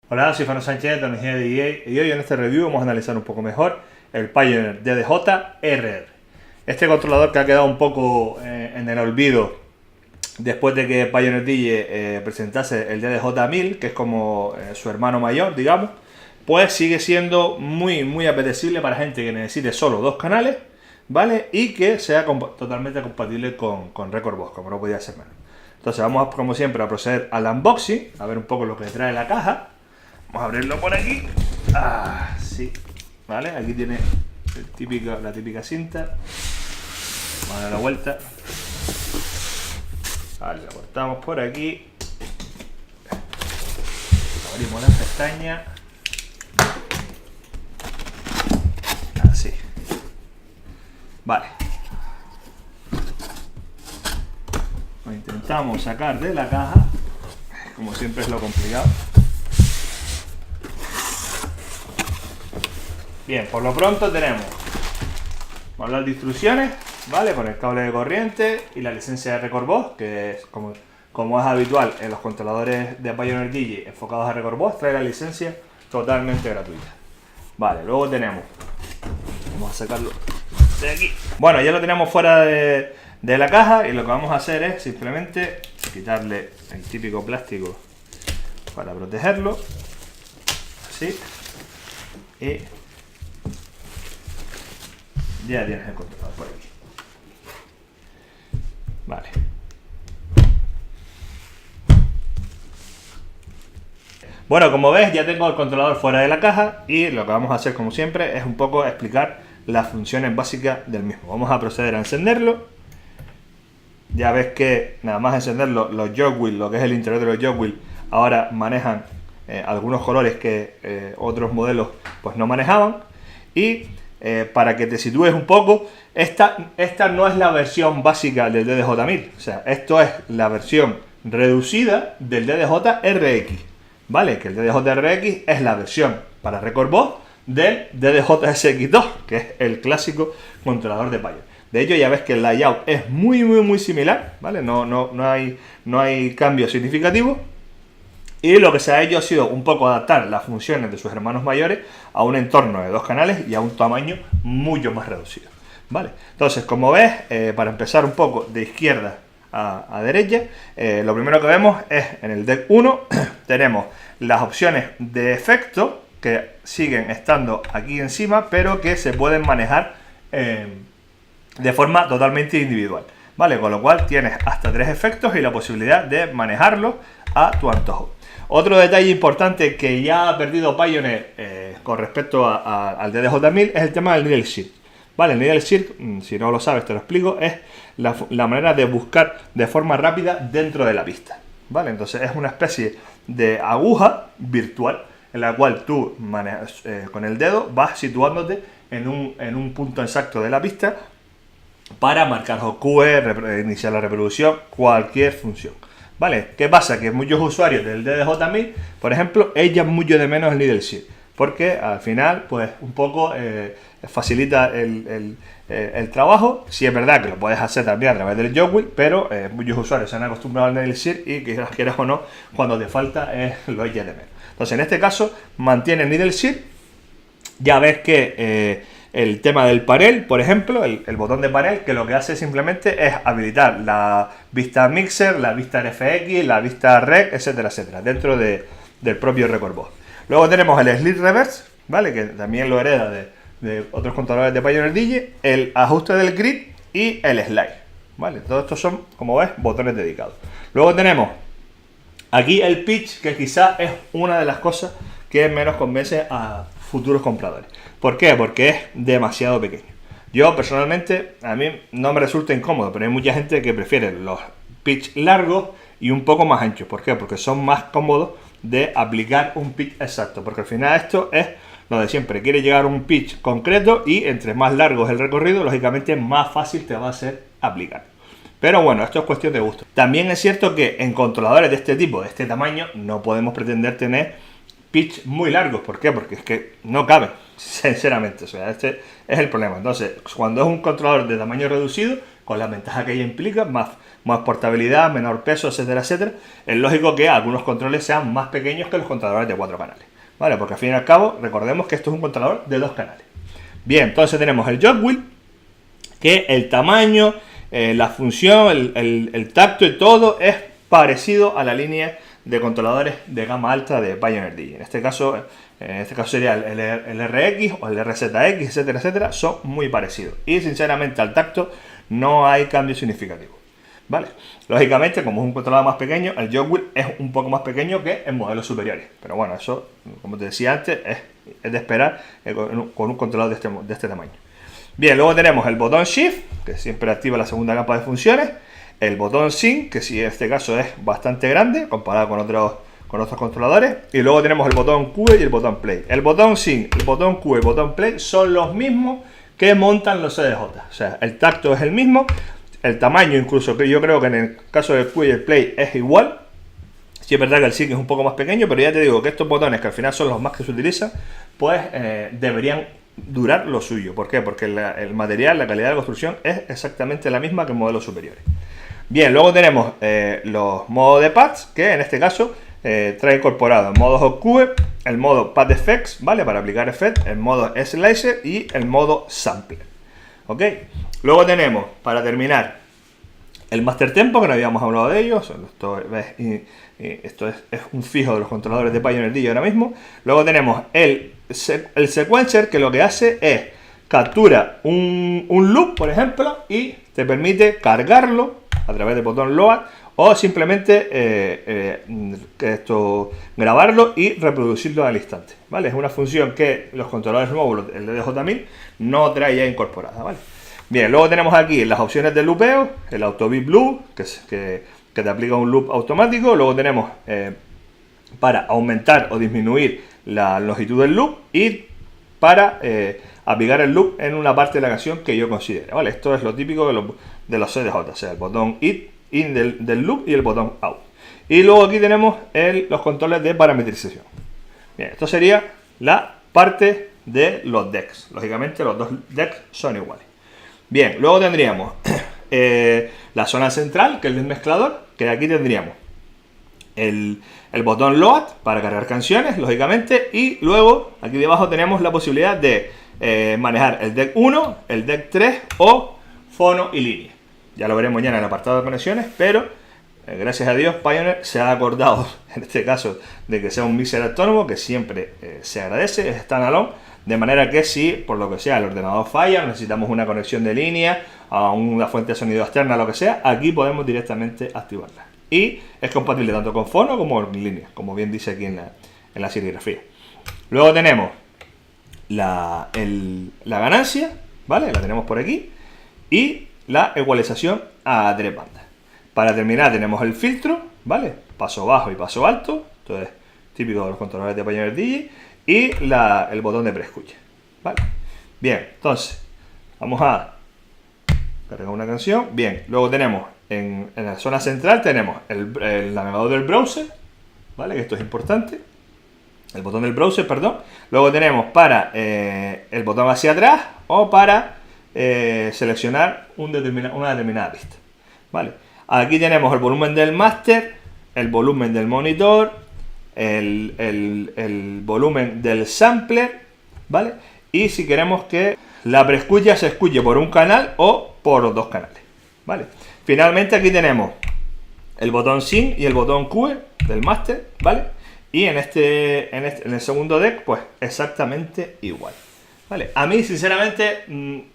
Hola, soy Fernando Sánchez de Energía de DJ y hoy en este review vamos a analizar un poco mejor el Pioneer DDJ-RR. Este controlador que ha quedado un poco en el olvido después de que Pioneer DJ presentase el DDJ-1000, que es como su hermano mayor, digamos, pues sigue siendo muy apetecible para gente que necesite solo dos canales, ¿vale? Y que sea totalmente compatible con Rekordbox, como no podía ser menos. Entonces vamos, como siempre, a proceder al unboxing, a ver un poco lo que trae la caja. Vamos a abrirlo por aquí. Sí. Vale, aquí tiene la típica cinta. Vamos a dar la vuelta. Vale, la cortamos por aquí. Abrimos la pestaña. Así. Vale. Lo intentamos sacar de la caja. Como siempre es lo complicado. Bien, por lo pronto tenemos manual de instrucciones, ¿vale? Con el cable de corriente y la licencia de Rekordbox, que es como es habitual en los controladores de Pioneer DJ enfocados a Rekordbox, trae la licencia totalmente gratuita. Vale, luego tenemos, vamos a sacarlo de aquí. Bueno, ya lo tenemos fuera de la caja y lo que vamos a hacer es simplemente quitarle el típico plástico para protegerlo, así, y ya tienes el controlador por aquí. Vale. Bueno, como ves, ya tengo el controlador fuera de la caja y lo que vamos a hacer, como siempre, es un poco explicar las funciones básicas del mismo. Vamos a proceder a encenderlo. Ya ves que nada más encenderlo, los jogwheel, lo que es el interior de los jogwheel, ahora manejan algunos colores que otros modelos pues no manejaban. Y para que te sitúes un poco, esta no es la versión básica del DDJ-1000, o sea, esto es la versión reducida del DDJ-RX, ¿vale? Que el DDJ-RX es la versión para Rekordbox del DDJ-SX2, que es el clásico controlador de Pioneer. De hecho, ya ves que el layout es muy similar, ¿vale? No hay cambio significativo. Y lo que se ha hecho ha sido un poco adaptar las funciones de sus hermanos mayores a un entorno de dos canales y a un tamaño mucho más reducido. ¿Vale? Entonces, como ves, para empezar un poco de izquierda a derecha, lo primero que vemos es en el deck 1 tenemos las opciones de efecto que siguen estando aquí encima, pero que se pueden manejar de forma totalmente individual. ¿Vale? Con lo cual tienes hasta 3 efectos y la posibilidad de manejarlos a tu antojo. Otro detalle importante que ya ha perdido Pioneer con respecto al DDJ-1000 es el tema del Needle Shift. ¿Vale? El Needle Shift, si no lo sabes te lo explico, es la manera de buscar de forma rápida dentro de la pista. ¿Vale? Entonces es una especie de aguja virtual en la cual tú manejas, con el dedo vas situándote en un punto exacto de la pista para marcar OQE, iniciar la reproducción, cualquier función. ¿Vale? ¿Qué pasa? Que muchos usuarios del DDJ-1000, por ejemplo, echan mucho de menos el Needle Shift, porque al final, pues un poco facilita el trabajo. Sí es verdad que lo puedes hacer también a través del jogwheel, pero muchos usuarios se han acostumbrado al Needle Shift y quieras o no, cuando te falta lo echas de menos. Entonces, en este caso, mantiene el Needle Shift. Ya ves que el tema del panel, por ejemplo, el botón de panel, que lo que hace simplemente es habilitar la vista mixer, la vista RFX, la vista rec, etcétera, etcétera, dentro del propio Rekordbox. Luego tenemos el Slide Reverse, ¿vale? Que también lo hereda de otros controladores de Pioneer DJ, el ajuste del grid y el slide, ¿vale? Todos estos son, como ves, botones dedicados. Luego tenemos aquí el pitch, que quizás es una de las cosas que menos convence a futuros compradores. ¿Por qué? Porque es demasiado pequeño. Yo personalmente, a mí no me resulta incómodo, pero hay mucha gente que prefiere los pitch largos y un poco más anchos. ¿Por qué? Porque son más cómodos de aplicar un pitch exacto, porque al final esto es lo de siempre, quiere llegar a un pitch concreto y entre más largo es el recorrido, lógicamente más fácil te va a ser aplicar. Pero bueno, esto es cuestión de gusto. También es cierto que en controladores de este tipo, de este tamaño, no podemos pretender tener pitch muy largos. ¿Por qué? Porque es que no cabe, sinceramente. O sea, este es el problema. Entonces, cuando es un controlador de tamaño reducido, con la ventaja que ello implica, más portabilidad, menor peso, etcétera, etcétera. Es lógico que algunos controles sean más pequeños que los controladores de 4 canales, ¿vale? Porque al fin y al cabo, recordemos que esto es un controlador de 2 canales. Bien, entonces tenemos el jog wheel, que el tamaño, la función, el tacto y todo es parecido a la línea de controladores de gama alta de Pioneer DJ. En este caso sería el RX o el RZX, etcétera, etcétera, son muy parecidos. Y sinceramente al tacto no hay cambio significativo, ¿vale? Lógicamente, como es un controlador más pequeño, el jog wheel es un poco más pequeño que en modelos superiores. Pero bueno, eso, como te decía antes, es de esperar con un controlador de este tamaño. Bien, luego tenemos el botón Shift, que siempre activa la segunda capa de funciones. El botón Sync, que sí en este caso es bastante grande comparado con otros controladores. Y luego tenemos el botón Q y el botón Play. El botón Sync, el botón Q y el botón Play son los mismos que montan los CDJ. O sea, el tacto es el mismo. El tamaño incluso, que yo creo que en el caso del Q y el Play es igual. Sí es verdad que el Sync es un poco más pequeño, pero ya te digo que estos botones, que al final son los más que se utilizan, pues deberían durar lo suyo. ¿Por qué? Porque el material, la calidad de construcción es exactamente la misma que en modelos superiores. Bien, luego tenemos los modos de pads, que en este caso trae incorporado el modo Hot Cube, el modo Pad Effects, ¿vale? Para aplicar efectos, el modo Slicer y el modo Sampler. ¿Ok? Luego tenemos, para terminar, el Master Tempo, que no habíamos hablado de ellos. Esto es un fijo de los controladores de Pioneer DJ ahora mismo. Luego tenemos el Sequencer, que lo que hace es captura un loop, por ejemplo, y te permite cargarlo a través del botón Load o simplemente grabarlo y reproducirlo al instante, ¿vale? Es una función que los controladores nuevos, el DJ1000, no trae ya incorporada, ¿vale? Bien, luego tenemos aquí las opciones de loopeo, el Auto Beat Loop, que te aplica un loop automático. Luego tenemos para aumentar o disminuir la longitud del loop y para aplicar el loop en una parte de la canción que yo considere, ¿vale? Esto es lo típico de los CDJ, o sea, el botón in del loop y el botón out. Y luego aquí tenemos los controles de parametrización. Bien, esto sería la parte de los decks. Lógicamente los dos decks son iguales. Bien, luego tendríamos la zona central, que es el mezclador, que aquí tendríamos el botón Load para cargar canciones, lógicamente, y luego aquí debajo tenemos la posibilidad de manejar el deck 1, el deck 3 o fono y línea. Ya lo veremos ya en el apartado de conexiones, pero gracias a Dios Pioneer se ha acordado en este caso de que sea un mixer autónomo, que siempre se agradece, es standalone, de manera que si por lo que sea el ordenador falla, necesitamos una conexión de línea a una fuente de sonido externa, lo que sea, aquí podemos directamente activarla. Y es compatible tanto con fono como en línea, como bien dice aquí en la serigrafía. Luego tenemos la ganancia, ¿vale? La tenemos por aquí. Y la ecualización a 3 bandas. Para terminar tenemos el filtro, ¿vale? Paso bajo y paso alto. Esto es típico de los controladores de Pioneer DJ. Y el botón de preescucha, ¿vale? Bien, entonces vamos a cargar una canción. Bien, luego tenemos en la zona central tenemos el navegador del browser, ¿vale? Que esto es importante. El botón del browser, perdón. Luego tenemos para el botón hacia atrás o para seleccionar una determinada pista, ¿vale? Aquí tenemos el volumen del máster, el volumen del monitor, el volumen del sampler, ¿vale? Y si queremos que la preescucha se escuche por un canal o por los dos canales, ¿vale? Finalmente aquí tenemos el botón Sync y el botón Q del máster, ¿vale? Y en el segundo deck, pues exactamente igual, ¿vale? A mí, sinceramente,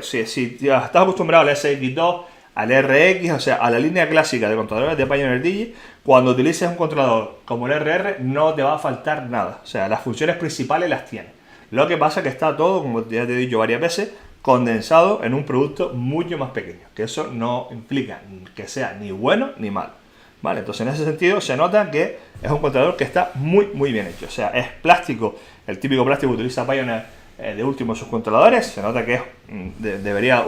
si estás acostumbrado al SX2, al RX, o sea, a la línea clásica de controladores de Pioneer DJ, cuando utilices un controlador como el RR, no te va a faltar nada. O sea, las funciones principales las tiene. Lo que pasa es que está todo, como ya te he dicho varias veces, condensado en un producto mucho más pequeño. Que eso no implica que sea ni bueno ni malo, ¿vale? Entonces, en ese sentido, se nota que es un controlador que está muy, muy bien hecho. O sea, es plástico, el típico plástico que utiliza Pioneer de último sus controladores. Se nota que debería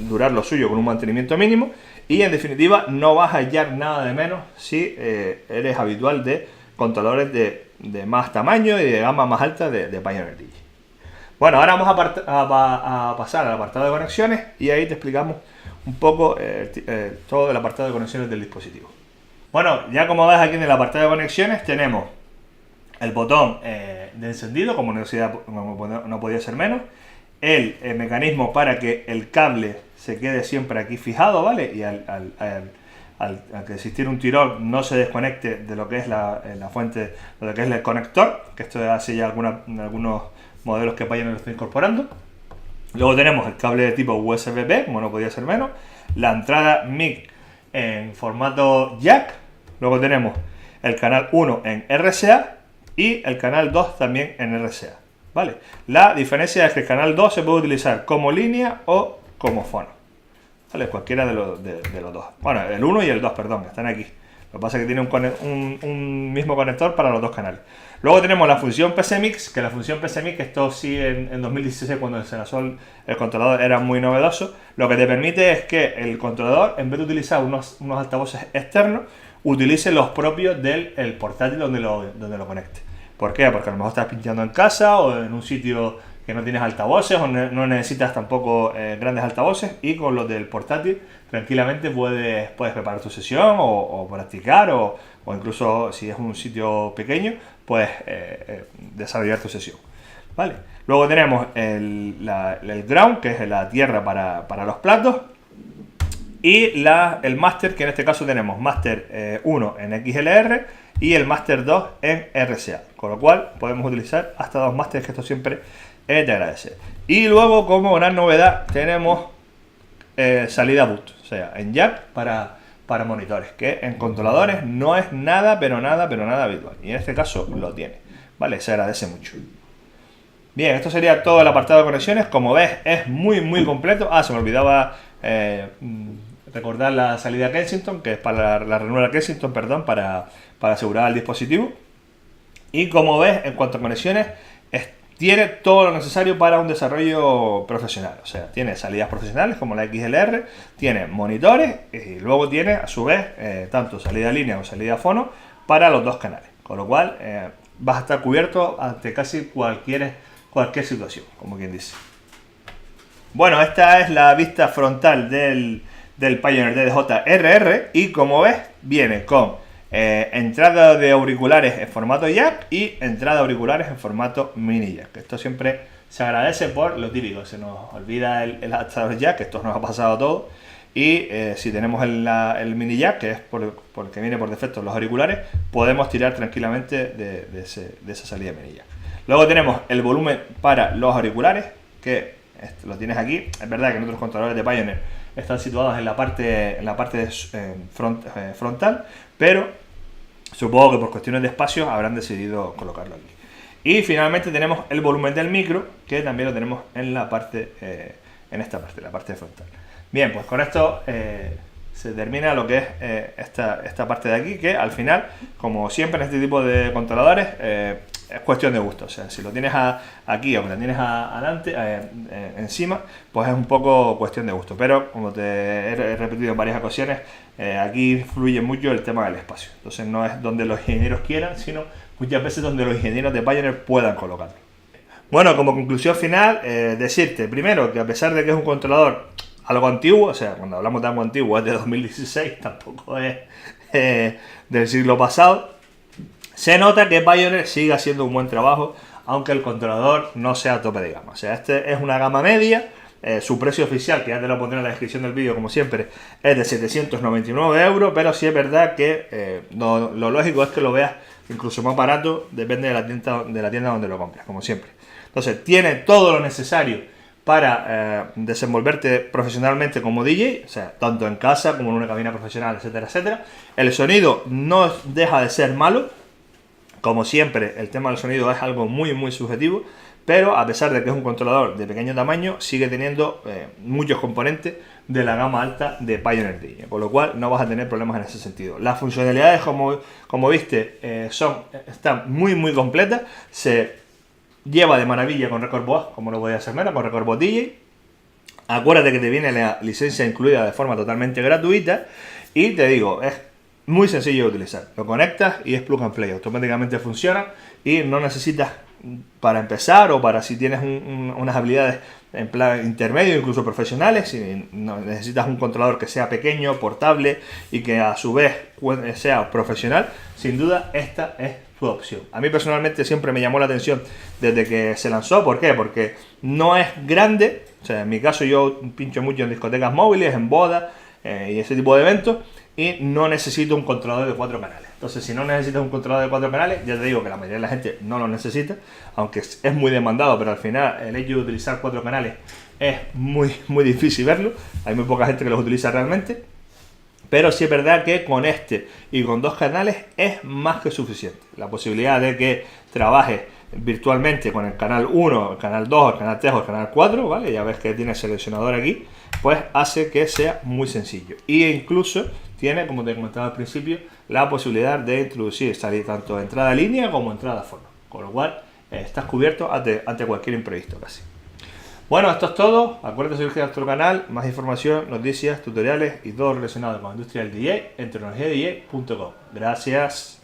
durar lo suyo con un mantenimiento mínimo. Y en definitiva, no vas a hallar nada de menos si eres habitual de controladores de más tamaño y de gama más alta de Pioneer DJ. Bueno, ahora vamos a pasar al apartado de conexiones y ahí te explicamos un poco todo el apartado de conexiones del dispositivo. Bueno, ya como ves aquí en el apartado de conexiones tenemos el botón de encendido, como no podía ser menos, el mecanismo para que el cable se quede siempre aquí fijado, ¿vale? Y al que existir un tirón no se desconecte de lo que es la fuente, de lo que es el conector, que esto hace ya algunos modelos que Pioneer lo está incorporando. Luego tenemos el cable de tipo USB-B, como no podía ser menos, la entrada mic en formato jack, luego tenemos el canal 1 en RCA y el canal 2 también en RCA, ¿vale? La diferencia es que el canal 2 se puede utilizar como línea o como fono, ¿vale? Cualquiera de los dos. Bueno, el 1 y el 2, perdón, están aquí. Lo que pasa es que tiene un mismo conector para los dos canales. Luego tenemos la función PCMix, que la función PCMix, esto sí en 2016 cuando se lanzó el controlador era muy novedoso. Lo que te permite es que el controlador, en vez de utilizar unos altavoces externos, utilice los propios del portátil donde lo conecte. ¿Por qué? Porque a lo mejor estás pinchando en casa o en un sitio que no tienes altavoces o no necesitas tampoco grandes altavoces, y con los del portátil tranquilamente puedes preparar tu sesión o practicar o incluso si es un sitio pequeño puedes desarrollar tu sesión, ¿vale? Luego tenemos el ground, que es la tierra para los platos, y el master, que en este caso tenemos master 1 en XLR y el master 2 en RCA, con lo cual podemos utilizar hasta dos masters, que esto siempre es de agradecer. Y luego, como gran novedad, tenemos salida boot, o sea, en jack para monitores, que en controladores no es nada, pero nada habitual, y en este caso lo tiene, ¿vale? Se agradece mucho. Bien, esto sería todo el apartado de conexiones. Como ves, es muy completo. Se me olvidaba recordar la salida Kensington, que es para la ranura Kensington, perdón, para asegurar el dispositivo. Y como ves, en cuanto a conexiones, tiene todo lo necesario para un desarrollo profesional. O sea, tiene salidas profesionales como la XLR, tiene monitores y luego tiene a su vez tanto salida línea o salida fono para los dos canales. Con lo cual vas a estar cubierto ante casi cualquier situación, como quien dice. Bueno, esta es la vista frontal del Pioneer DDJ RR y como ves viene con entrada de auriculares en formato jack y entrada de auriculares en formato mini jack. Esto siempre se agradece por lo típico, se nos olvida el adaptador jack, esto nos ha pasado a todos, y si tenemos el mini jack, que es por el que viene por defecto los auriculares, podemos tirar tranquilamente de esa salida mini jack. Luego tenemos el volumen para los auriculares, que lo tienes aquí. Es verdad que en otros controladores de Pioneer están situados en la parte frontal, pero supongo que por cuestiones de espacio habrán decidido colocarlo aquí. Y finalmente tenemos el volumen del micro, que también lo tenemos en esta parte, la parte frontal. Bien, pues con esto se termina lo que es esta parte de aquí, que al final, como siempre en este tipo de controladores, es cuestión de gusto. O sea, si lo tienes aquí o que lo tienes adelante, encima, pues es un poco cuestión de gusto. Pero como te he repetido en varias ocasiones, aquí fluye mucho el tema del espacio. Entonces no es donde los ingenieros quieran, sino muchas veces donde los ingenieros de Pioneer puedan colocarlo. Bueno, como conclusión final, decirte primero que a pesar de que es un controlador algo antiguo, o sea, cuando hablamos de algo antiguo es de 2016, tampoco es del siglo pasado, se nota que Pioneer sigue haciendo un buen trabajo, aunque el controlador no sea a tope de gama. O sea, este es una gama media. Su precio oficial, que ya te lo pondré en la descripción del vídeo como siempre, es de 799 €, pero sí es verdad que lo lógico es que lo veas incluso más barato, depende de la tienda donde lo compres, como siempre. Entonces, tiene todo lo necesario para desenvolverte profesionalmente como DJ, o sea, tanto en casa como en una cabina profesional, etcétera, etcétera. El sonido no deja de ser malo. Como siempre, el tema del sonido es algo muy subjetivo, pero a pesar de que es un controlador de pequeño tamaño, sigue teniendo muchos componentes de la gama alta de Pioneer DJ, por lo cual no vas a tener problemas en ese sentido. Las funcionalidades, como viste, están muy completas. Se lleva de maravilla con Record Box, como no podía ser menos, con Record Box DJ. Acuérdate que te viene la licencia incluida de forma totalmente gratuita, y te digo, es muy sencillo de utilizar. Lo conectas y es plug and play, automáticamente funciona y no necesitas para empezar o para si tienes unas habilidades en plan intermedio, incluso profesionales, si no, necesitas un controlador que sea pequeño, portable y que a su vez sea profesional, sin duda esta es tu opción. A mí personalmente siempre me llamó la atención desde que se lanzó. ¿Por qué? Porque no es grande. O sea, en mi caso yo pincho mucho en discotecas móviles, en bodas y ese tipo de eventos, y no necesito un controlador de 4 canales. Entonces, si no necesitas un controlador de 4 canales, ya te digo que la mayoría de la gente no lo necesita, aunque es muy demandado, pero al final el hecho de utilizar 4 canales es muy difícil verlo. Hay muy poca gente que los utiliza realmente. Pero sí es verdad que con este y con 2 canales es más que suficiente. La posibilidad de que trabajes virtualmente con el canal 1, el canal 2, el canal 3 o el canal 4, ¿vale? Ya ves que tiene el seleccionador aquí, pues hace que sea muy sencillo. Y incluso tiene, como te comentaba al principio, la posibilidad de introducir salir tanto entrada línea como entrada fono. Con lo cual estás cubierto ante cualquier imprevisto casi. Bueno, esto es todo. Acuérdate de suscribirte a nuestro canal. Más información, noticias, tutoriales y todo relacionado con la industria del DJ en tecnologiadj.com. Gracias.